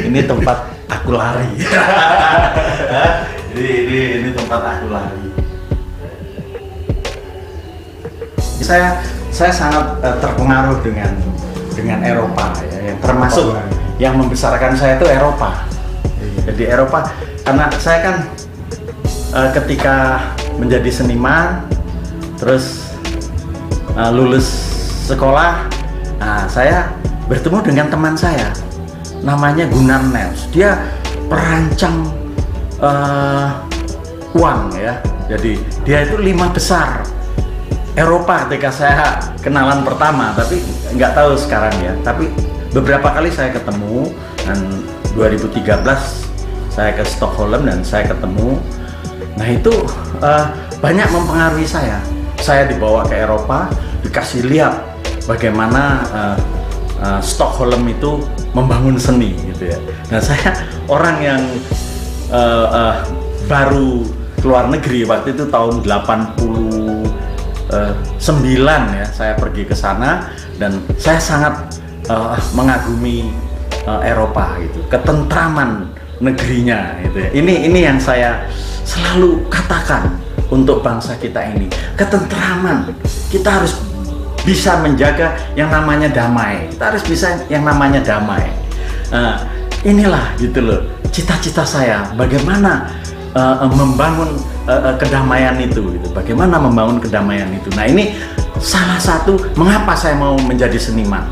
Ini tempat aku lari. ini tempat aku lari. Saya sangat terpengaruh dengan Eropa ya, yang termasuk yang membesarkan saya itu Eropa. Jadi Eropa, karena saya kan ketika menjadi seniman, terus lulus sekolah, saya bertemu dengan teman saya, namanya Gunnar Nels. Dia perancang uang ya. Jadi dia itu 5 besar Eropa ketika saya kenalan pertama, tapi nggak tahu sekarang ya. Tapi beberapa kali saya ketemu, dan 2013 saya ke Stockholm dan saya ketemu. Nah itu banyak mempengaruhi saya. Saya dibawa ke Eropa, dikasih lihat bagaimana Stockholm itu membangun seni gitu ya. Nah saya orang yang baru keluar negeri waktu itu tahun 89 ya, saya pergi ke sana dan saya sangat mengagumi Eropa gitu, ketentraman negerinya gitu ya. Ini yang saya selalu katakan untuk bangsa kita ini, ketentraman. Kita harus bisa menjaga yang namanya damai. Kita harus bisa yang namanya damai. Inilah gitu loh cita-cita saya, bagaimana membangun kedamaian itu gitu. Bagaimana membangun kedamaian itu. Nah, ini salah satu mengapa saya mau menjadi seniman.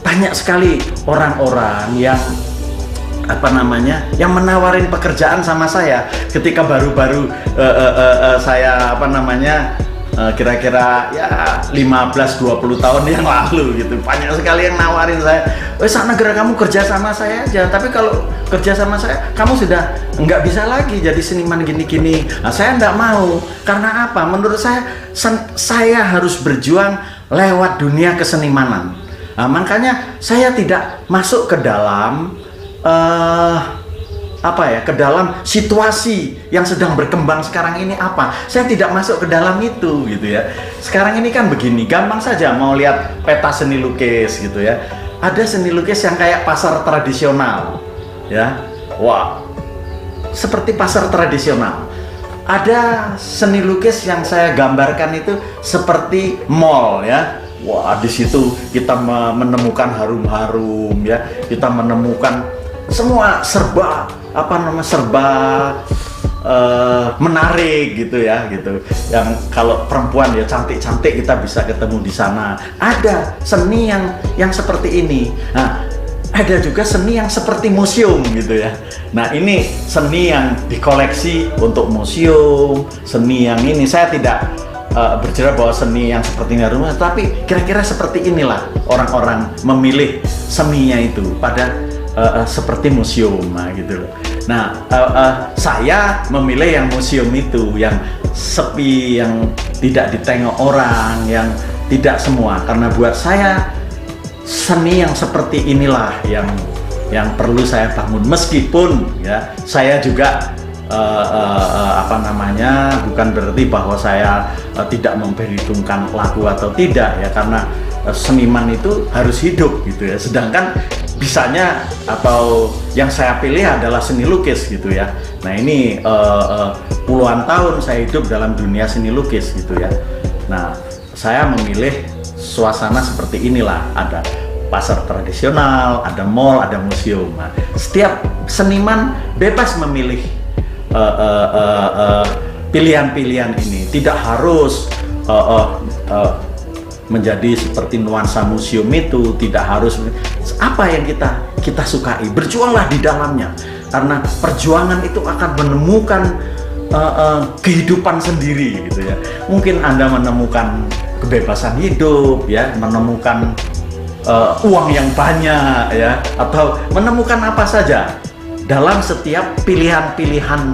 Banyak sekali orang-orang yang yang menawarin pekerjaan sama saya ketika baru-baru saya kira-kira ya 15-20 tahun yang lalu gitu. Banyak sekali yang nawarin saya, negara kamu kerja sama saya aja, tapi kalau kerja sama saya kamu sudah nggak bisa lagi jadi seniman gini-gini. Nah, saya nggak mau. Karena apa? Menurut saya harus berjuang lewat dunia kesenimanan. Nah, makanya saya tidak masuk ke dalam ke dalam situasi yang sedang berkembang sekarang ini apa. Saya tidak masuk ke dalam itu gitu ya. Sekarang ini kan begini, gampang saja mau lihat peta seni lukis gitu ya. Ada seni lukis yang kayak pasar tradisional ya. Wah, seperti pasar tradisional. Ada seni lukis yang saya gambarkan itu seperti mall ya. Wah, di situ kita menemukan harum-harum ya. Kita menemukan semua serba menarik gitu ya gitu. Yang kalau perempuan ya cantik-cantik kita bisa ketemu di sana. Ada seni yang seperti ini. Nah, ada juga seni yang seperti museum gitu ya. Nah, ini seni yang dikoleksi untuk museum, seni yang ini saya tidak bercerita bahwa seni yang seperti ini rumah, tapi kira-kira seperti inilah orang-orang memilih seninya itu pada seperti museum gitu loh. Nah, saya memilih yang museum itu, yang sepi, yang tidak ditengok orang, yang tidak semua. Karena buat saya seni yang seperti inilah yang perlu saya bangun. Meskipun ya saya juga bukan berarti bahwa saya tidak memperhitungkan laku atau tidak ya, karena seniman itu harus hidup gitu ya. Sedangkan bisanya atau yang saya pilih adalah seni lukis gitu ya. Nah, ini puluhan tahun saya hidup dalam dunia seni lukis gitu ya. Nah, saya memilih suasana seperti inilah. Ada pasar tradisional, ada mall, ada museum. Nah, setiap seniman bebas memilih pilihan-pilihan ini. Tidak harus menjadi seperti nuansa museum itu, tidak harus apa yang kita sukai. Berjuanglah di dalamnya, karena perjuangan itu akan menemukan kehidupan sendiri gitu ya. Mungkin Anda menemukan kebebasan hidup ya, menemukan uang yang banyak ya, atau menemukan apa saja dalam setiap pilihan-pilihan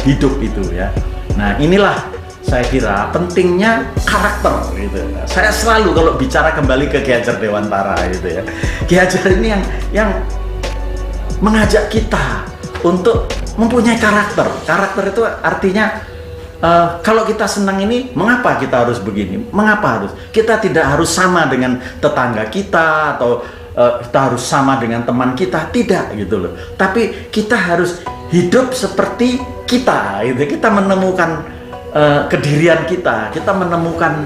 hidup itu ya. Nah, inilah saya kira pentingnya karakter gitu. Saya selalu kalau bicara kembali ke Ki Hajar Dewantara gitu ya. Ki Hajar ini yang mengajak kita untuk mempunyai karakter. Karakter itu artinya kalau kita senang ini, mengapa kita harus begini? Mengapa harus? Kita tidak harus sama dengan tetangga kita atau kita harus sama dengan teman kita, tidak gitu loh. Tapi kita harus hidup seperti kita, gitu. Kita menemukan kedirian kita menemukan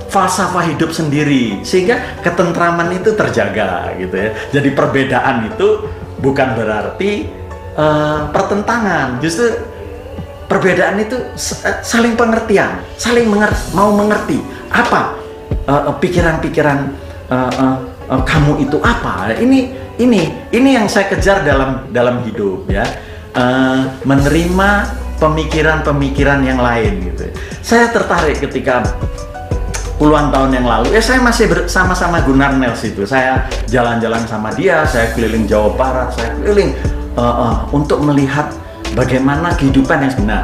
falsafah hidup sendiri, sehingga ketentraman itu terjaga gitu ya. Jadi perbedaan itu bukan berarti pertentangan, justru perbedaan itu saling pengertian, saling mau mengerti apa pikiran-pikiran kamu itu apa. Ini yang saya kejar dalam hidup ya, menerima pemikiran-pemikiran yang lain gitu. Saya tertarik ketika puluhan tahun yang lalu, saya masih bersama-sama Gunnar Nels itu. Saya jalan-jalan sama dia, saya keliling Jawa Barat, saya keliling untuk melihat bagaimana kehidupan yang sebenar.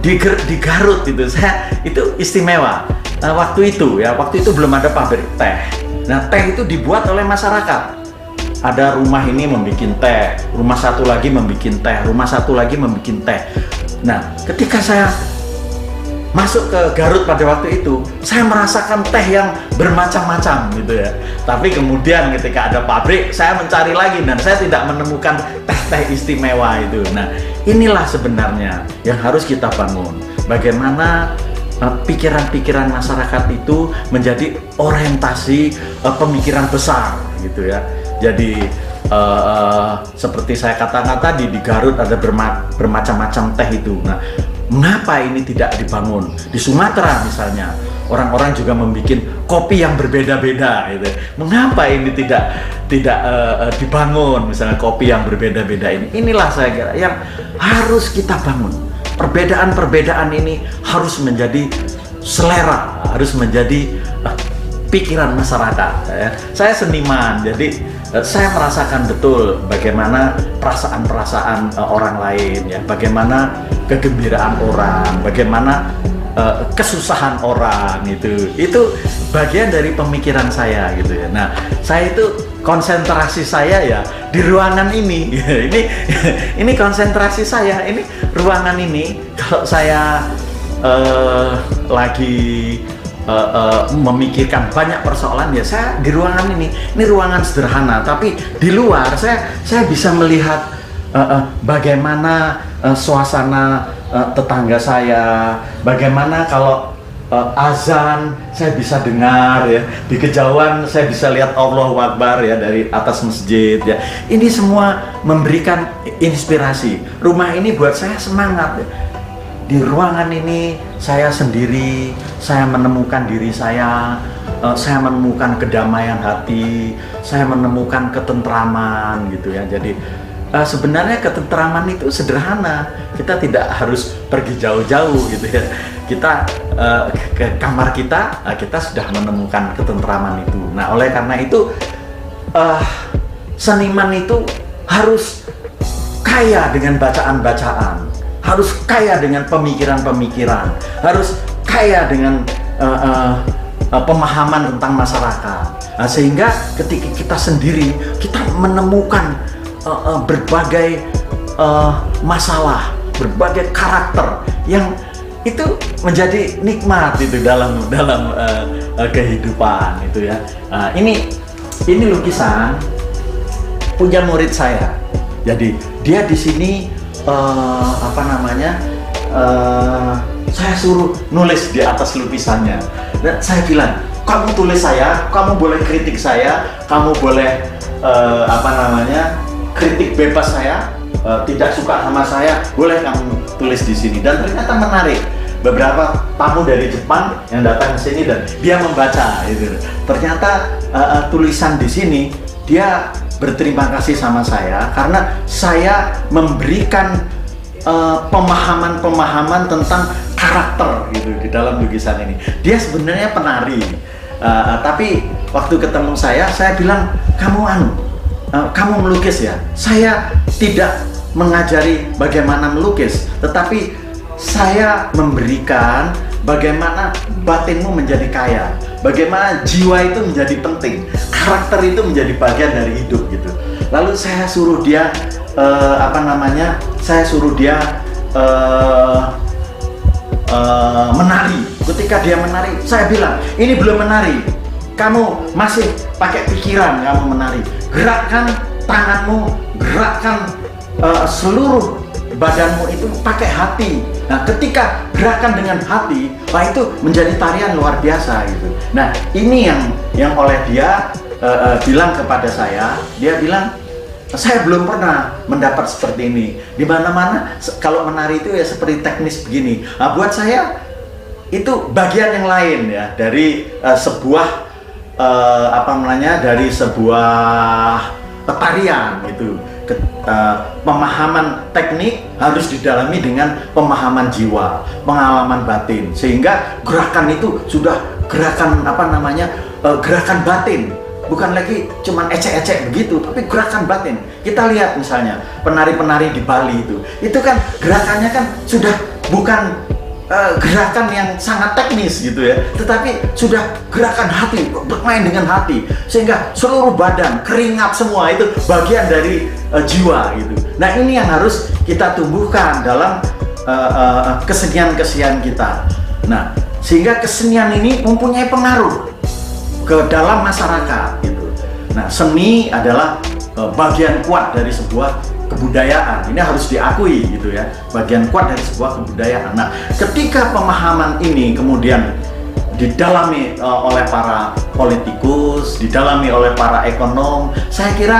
Di Garut itu, saya itu istimewa. Waktu itu belum ada pabrik teh. Nah, teh itu dibuat oleh masyarakat. Ada rumah ini membuat teh, rumah satu lagi membuat teh, rumah satu lagi membuat teh. Nah, ketika saya masuk ke Garut pada waktu itu, saya merasakan teh yang bermacam-macam gitu ya. Tapi kemudian ketika ada pabrik, saya mencari lagi dan saya tidak menemukan teh-teh istimewa itu. Nah, inilah sebenarnya yang harus kita bangun. Bagaimana pikiran-pikiran masyarakat itu menjadi orientasi pemikiran besar gitu ya. Jadi seperti saya katakan tadi, di Garut ada bermacam-macam teh itu. Nah, mengapa ini tidak dibangun? Di Sumatera misalnya, orang-orang juga membuat kopi yang berbeda-beda gitu. Mengapa ini tidak dibangun, misalnya kopi yang berbeda-beda ini? Inilah saya kira yang harus kita bangun. Perbedaan-perbedaan ini harus menjadi selera, harus menjadi pikiran masyarakat ya. Saya seniman, jadi saya merasakan betul bagaimana perasaan-perasaan orang lain ya, bagaimana kegembiraan orang, bagaimana kesusahan orang, itu bagian dari pemikiran saya gitu ya. Nah, saya itu konsentrasi saya ya di ruangan ini. Ini konsentrasi saya, ini ruangan ini. Kalau saya lagi memikirkan banyak persoalan ya, saya di ruangan ini ruangan sederhana, tapi di luar saya bisa melihat bagaimana suasana tetangga saya, bagaimana kalau azan saya bisa dengar ya, di kejauhan saya bisa lihat Allahu Akbar ya dari atas masjid ya. Ini semua memberikan inspirasi. Rumah ini buat saya semangat ya. Di ruangan ini saya sendiri, saya menemukan diri saya menemukan kedamaian hati, saya menemukan ketentraman gitu ya. Jadi sebenarnya ketentraman itu sederhana, kita tidak harus pergi jauh-jauh gitu ya. Kita ke kamar kita sudah menemukan ketentraman itu. Nah, oleh karena itu seniman itu harus kaya dengan bacaan-bacaan, harus kaya dengan pemikiran-pemikiran, harus kaya dengan pemahaman tentang masyarakat. Nah, sehingga ketika kita sendiri, kita menemukan berbagai masalah, berbagai karakter yang itu menjadi nikmat itu dalam kehidupan itu ya. Ini lukisan punya murid saya. Jadi dia di sini saya suruh nulis di atas lukisannya. Dan saya bilang, kamu tulis saya, kamu boleh kritik saya, kamu boleh kritik bebas saya, tidak suka sama saya, boleh kamu tulis di sini. Dan ternyata menarik. Beberapa tamu dari Jepang yang datang ke sini dan dia membaca itu. Ternyata tulisan di sini dia berterima kasih sama saya karena saya memberikan pemahaman tentang karakter gitu di dalam lukisan ini. Dia sebenarnya penari, tapi waktu ketemu saya bilang, kamu melukis ya? Saya tidak mengajari bagaimana melukis, tetapi saya memberikan bagaimana batinmu menjadi kaya, bagaimana jiwa itu menjadi penting, karakter itu menjadi bagian dari hidup gitu. Lalu saya suruh dia menari. Ketika dia menari, saya bilang, ini belum menari, kamu masih pakai pikiran kamu menari. Gerakkan tanganmu, gerakkan seluruh badanmu itu pakai hati. Nah, ketika gerakan dengan hati, wah itu menjadi tarian luar biasa gitu. Nah, ini yang oleh dia bilang kepada saya, dia bilang, saya belum pernah mendapat seperti ini. Di mana-mana kalau menari itu ya seperti teknis begini. Nah, buat saya itu bagian yang lain ya dari sebuah dari sebuah tarian gitu. Pemahaman teknik harus didalami dengan pemahaman jiwa, pengalaman batin, sehingga gerakan itu sudah gerakan gerakan batin, bukan lagi cuman ecek-ecek begitu, tapi gerakan batin. Kita lihat misalnya penari-penari di Bali itu kan gerakannya kan sudah bukan gerakan yang sangat teknis gitu ya, tetapi sudah gerakan hati, bermain dengan hati, sehingga seluruh badan, keringat semua itu bagian dari jiwa gitu. Nah, ini yang harus kita tumbuhkan dalam kesenian-kesenian kita. Nah, sehingga kesenian ini mempunyai pengaruh ke dalam masyarakat gitu. Nah, seni adalah bagian kuat dari sebuah kebudayaan. Ini harus diakui gitu ya, bagian kuat dari sebuah kebudayaan. Nah, ketika pemahaman ini kemudian didalami oleh para politikus, didalami oleh para ekonom, saya kira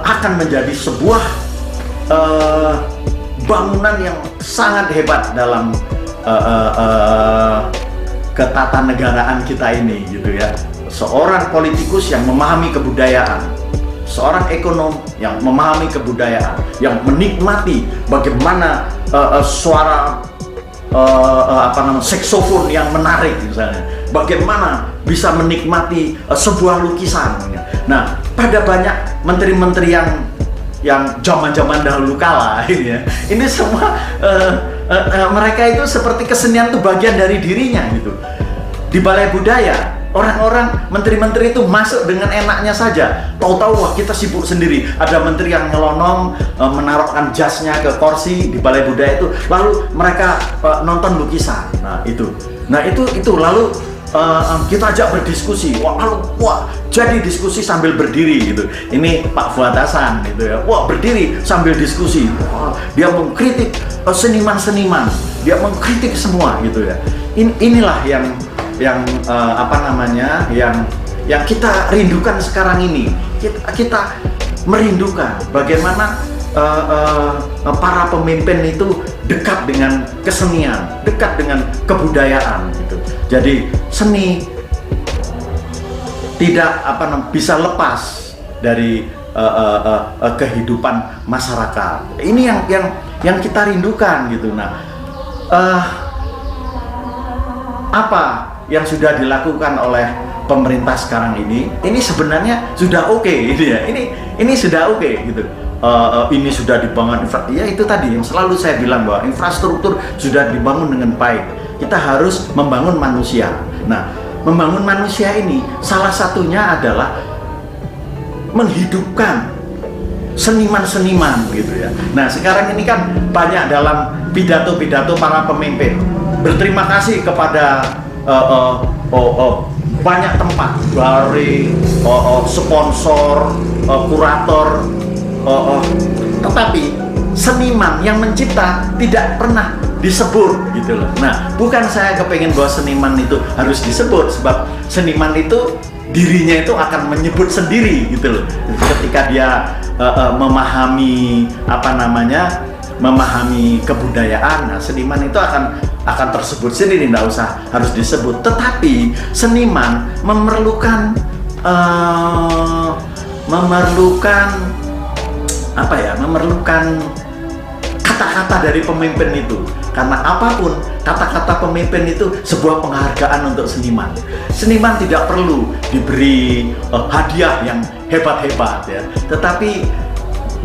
akan menjadi sebuah bangunan yang sangat hebat dalam ketatanegaraan kita ini gitu ya. Seorang politikus yang memahami kebudayaan, seorang ekonom yang memahami kebudayaan, yang menikmati bagaimana suara saksofon yang menarik misalnya, bagaimana bisa menikmati sebuah lukisan. Nah, pada banyak menteri-menteri yang zaman-zaman dahulu kala ini semua mereka itu seperti kesenian itu bagian dari dirinya gitu. Di Balai Budaya, orang-orang menteri-menteri itu masuk dengan enaknya saja. Tahu-tahu wah kita sibuk sendiri. Ada menteri yang nyelonong menaruhkan jasnya ke kursi di Balai Budaya itu, lalu mereka nonton lukisan. Nah itu lalu kita ajak berdiskusi. Wah jadi diskusi sambil berdiri gitu. Ini Pak Fuad Hasan gitu ya. Wah berdiri sambil diskusi. Wah, dia mengkritik seniman-seniman. Dia mengkritik semua gitu ya. Inilah yang kita rindukan sekarang ini. Kita merindukan bagaimana para pemimpin itu dekat dengan kesenian, dekat dengan kebudayaan gitu. Jadi seni tidak bisa lepas dari kehidupan masyarakat. Ini yang kita rindukan gitu. Nah, apa yang sudah dilakukan oleh pemerintah sekarang ini sebenarnya sudah oke gitu ya. Ini sudah oke gitu. Ini sudah dibangun ya itu tadi yang selalu saya bilang bahwa infrastruktur sudah dibangun dengan baik. Kita harus membangun manusia. Nah, membangun manusia ini salah satunya adalah menghidupkan seniman-seniman gitu ya. Nah, sekarang ini kan banyak dalam pidato-pidato para pemimpin berterima kasih kepada banyak tempat dari sponsor, kurator, tetapi seniman yang mencipta tidak pernah disebut gitu loh. Nah, bukan saya kepengen bahwa seniman itu harus disebut, sebab seniman itu dirinya itu akan menyebut sendiri gitu loh. Ketika dia memahami memahami kebudayaan, nah, seniman itu akan tersebut sendiri, tidak usah harus disebut. Tetapi seniman memerlukan kata-kata dari pemimpin itu. Karena apapun kata-kata pemimpin itu sebuah penghargaan untuk seniman. Seniman tidak perlu diberi hadiah yang hebat-hebat ya, tetapi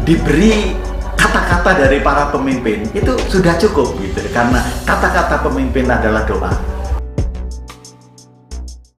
diberi kata-kata dari para pemimpin itu sudah cukup gitu. Karena kata-kata pemimpin adalah doa.